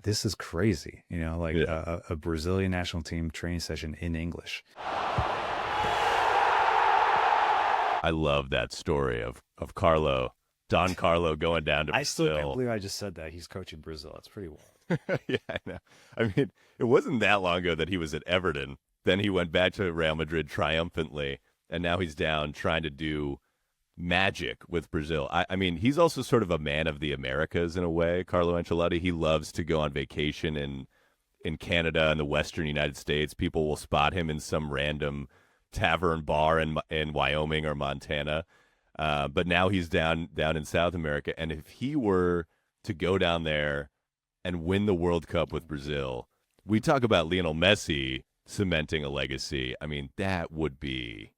this is crazy. Like Yeah. a Brazilian national team training session in English. I love that story of Don Carlo going down to I still can't Brazil. believe I just said that. He's coaching Brazil. It's pretty wild. Yeah, I know. I mean, it wasn't that long ago that he was at Everton. Then he went back to Real Madrid triumphantly, and now he's down trying to do magic with Brazil. I mean, he's also sort of a man of the Americas in a way, Carlo Ancelotti. He loves to go on vacation in Canada and the Western United States. People will spot him in some random tavern bar in Wyoming or Montana. But now he's down in South America, and if he were to go down there and win the World Cup with Brazil, we talk about Lionel Messi cementing a legacy. I mean, that would be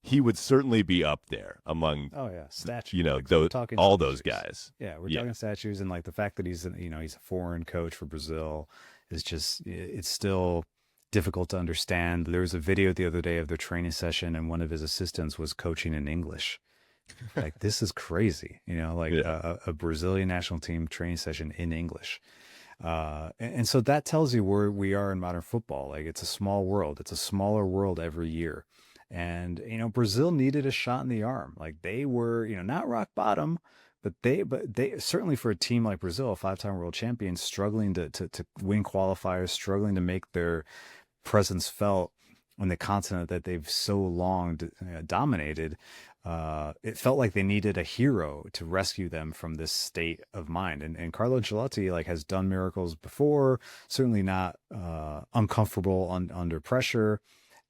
he would certainly be up there among Oh yeah, statues. you know Like, we're those talking all those statues. guys. Yeah, we're Yeah, talking statues, and like the fact that he's a foreign coach for Brazil is just it's still difficult to understand. There was a video the other day of their training session, and one of his assistants was coaching in English. Like this is crazy, like yeah, a Brazilian national team training session in English. And so that tells you where we are in modern football. Like it's a small world. It's a smaller world every year. And Brazil needed a shot in the arm. Like they were, not rock bottom, but they certainly, for a team like Brazil, a five-time world champion, struggling to win qualifiers, struggling to make their presence felt on the continent that they've so long dominated. It felt like they needed a hero to rescue them from this state of mind. And Carlo Ancelotti like has done miracles before, certainly not uncomfortable under pressure.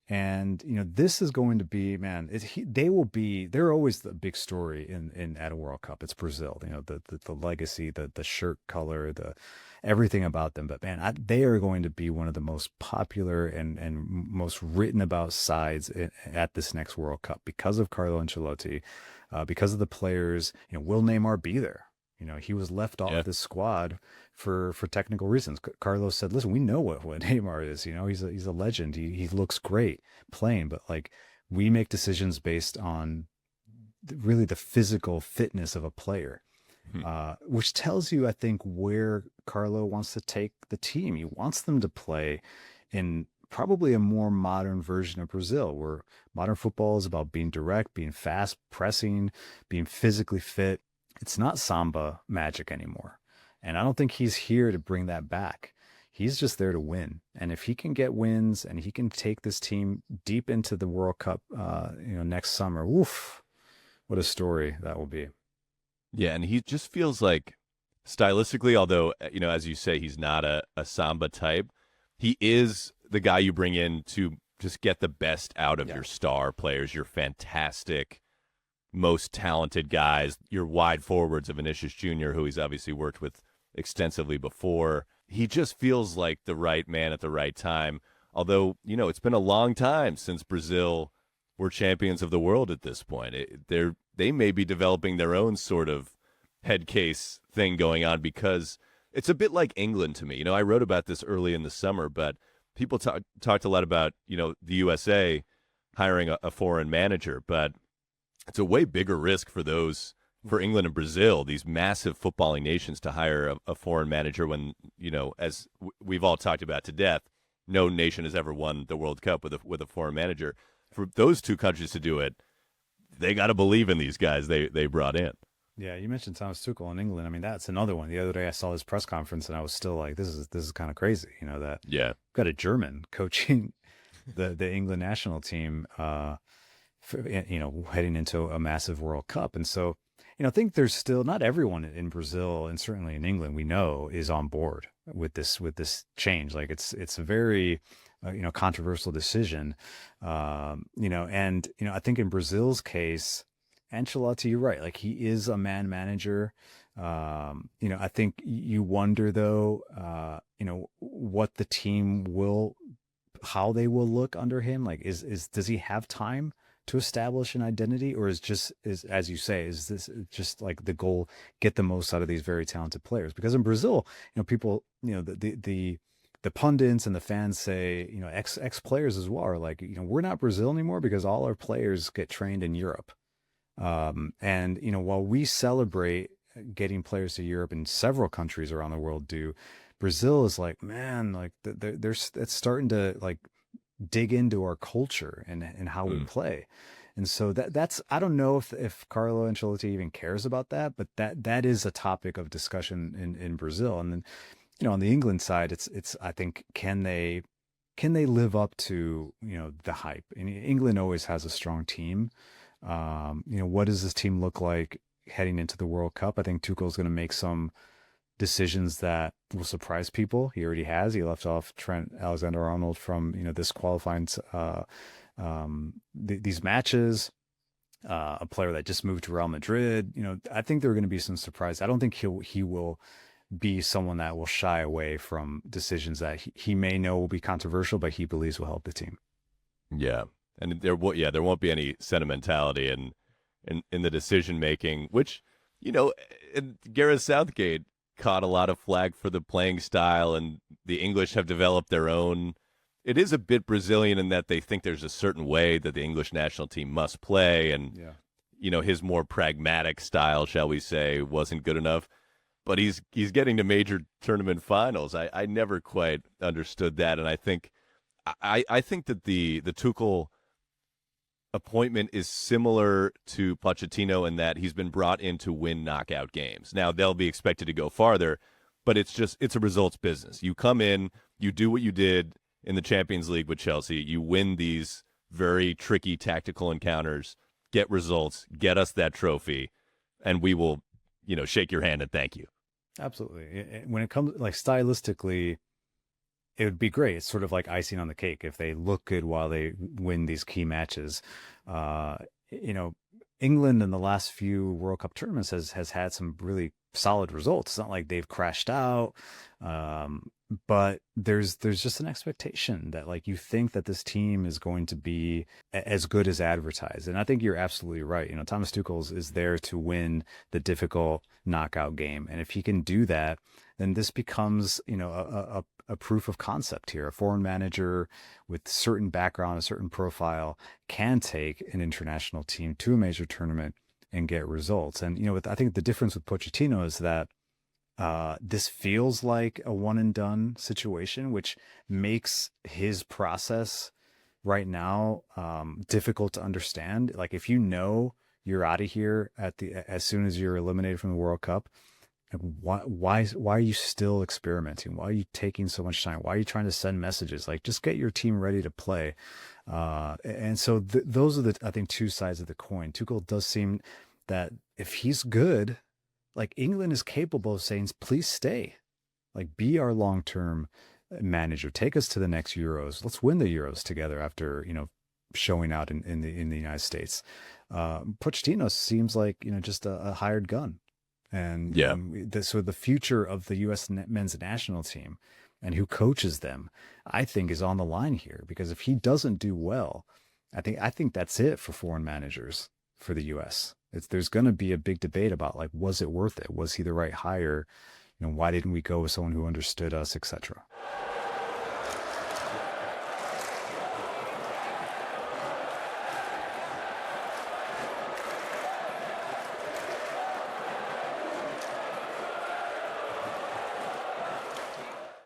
And this is going to be, man. They will be. They're always the big story in at a World Cup. It's Brazil. The legacy, the shirt color, the everything about them. But man, they are going to be one of the most popular and most written about sides at this next World Cup because of Carlo Ancelotti, because of the players. Will Neymar be there? He was left yeah, off this squad for technical reasons. Carlos said, "Listen, we know what Neymar is. He's a legend. He looks great playing, but like we make decisions based on really the physical fitness of a player, Hmm. which tells you, I think, where Carlo wants to take the team. He wants them to play in probably a more modern version of Brazil, where modern football is about being direct, being fast, pressing, being physically fit. It's not Samba magic anymore. And I don't think he's here to bring that back. He's just there to win. And if he can get wins and he can take this team deep into the World Cup, next summer, woof, what a story that will be. yeah. And he just feels like stylistically, although as you say, he's not a Samba type. He is the guy you bring in to just get the best out of Yeah. your star players, your fantastic, most talented guys, your wide forwards of Vinicius Jr., who he's obviously worked with extensively before. He just feels like the right man at the right time. Although, it's been a long time since Brazil were champions of the world at this point. They may be developing their own sort of head case thing going on because it's a bit like England to me. I wrote about this early in the summer, but people talked a lot about, the USA hiring a foreign manager, but it's a way bigger risk for England and Brazil, these massive footballing nations, to hire a foreign manager when, as we've all talked about to death, no nation has ever won the World Cup with a foreign manager. For those two countries to do it, they got to believe in these guys they brought in. Yeah, you mentioned Thomas Tuchel in England. I mean, that's another one. The other day I saw his press conference and I was still like, this is kind of crazy, that Yeah. got a German coaching the England national team, heading into a massive World Cup. And so, I think there's still not everyone in Brazil and certainly in England we know is on board with this change. Like it's a very controversial decision, and I think in Brazil's case, Ancelotti, you're right. Like he is a man manager. I think you wonder though, what the team how they will look under him. Like does he have time to establish an identity, or is as you say, is this just like the goal, get the most out of these very talented players? Because in Brazil, people, the pundits and the fans say, ex players as well are like, we're not Brazil anymore because all our players get trained in Europe. And while we celebrate getting players to Europe, and several countries around the world do, Brazil is like, man, like there's it's starting to like dig into our culture and how we Mm. play. And so that's I don't know if Carlo Ancelotti even cares about that, but that is a topic of discussion in Brazil. And then, on the England side, it's I think can they live up to, the hype? And England always has a strong team. What does this team look like heading into the World Cup? I think Tuchel's going to make some decisions that will surprise people. He already has. He left off Trent Alexander-Arnold from this qualifying these matches. A player that just moved to Real Madrid. I think there are going to be some surprise. I don't think he will be someone that will shy away from decisions that he may know will be controversial, but he believes will help the team. Yeah, and there won't be any sentimentality in the decision making, which Gareth Southgate caught a lot of flag for the playing style, and the English have developed their own. It is a bit Brazilian in that they think there's a certain way that the English national team must play, and his more pragmatic style, shall we say, wasn't good enough. But he's getting to major tournament finals. I never quite understood that, and I think that the Tuchel appointment is similar to Pochettino in that he's been brought in to win knockout games. Now they'll be expected to go farther, but it's a results business. You come in, you do what you did in the Champions League with Chelsea, you win these very tricky tactical encounters, get results, get us that trophy, and we will, shake your hand and thank you. Absolutely. When it comes like stylistically, it would be great. It's sort of like icing on the cake if they look good while they win these key matches. Uh, you know, England in the last few World Cup tournaments has had some really solid results. It's not like they've crashed out, but there's just an expectation that like you think that this team is going to be as good as advertised. And I think you're absolutely right. Thomas Tuchel is there to win the difficult knockout game, and if he can do that, then this becomes a proof of concept here. A foreign manager with certain background, a certain profile, can take an international team to a major tournament and get results. And I think the difference with Pochettino is that this feels like a one and done situation, which makes his process right now difficult to understand. Like if you're out of here as soon as you're eliminated from the World Cup, why are you still experimenting? Why are you taking so much time? Why are you trying to send messages? Like just get your team ready to play. And so those are I think two sides of the coin. Tuchel does seem that if he's good, like England is capable of saying, please stay, like be our long-term manager, take us to the next Euros. Let's win the Euros together after, showing out in the United States. Pochettino seems like, just a hired gun. And Yeah. so the future of the U.S. men's national team and who coaches them, I think, is on the line here. Because if he doesn't do well, I think that's it for foreign managers for the U.S. There's going to be a big debate about like, was it worth it? Was he the right hire? Why didn't we go with someone who understood us, etc.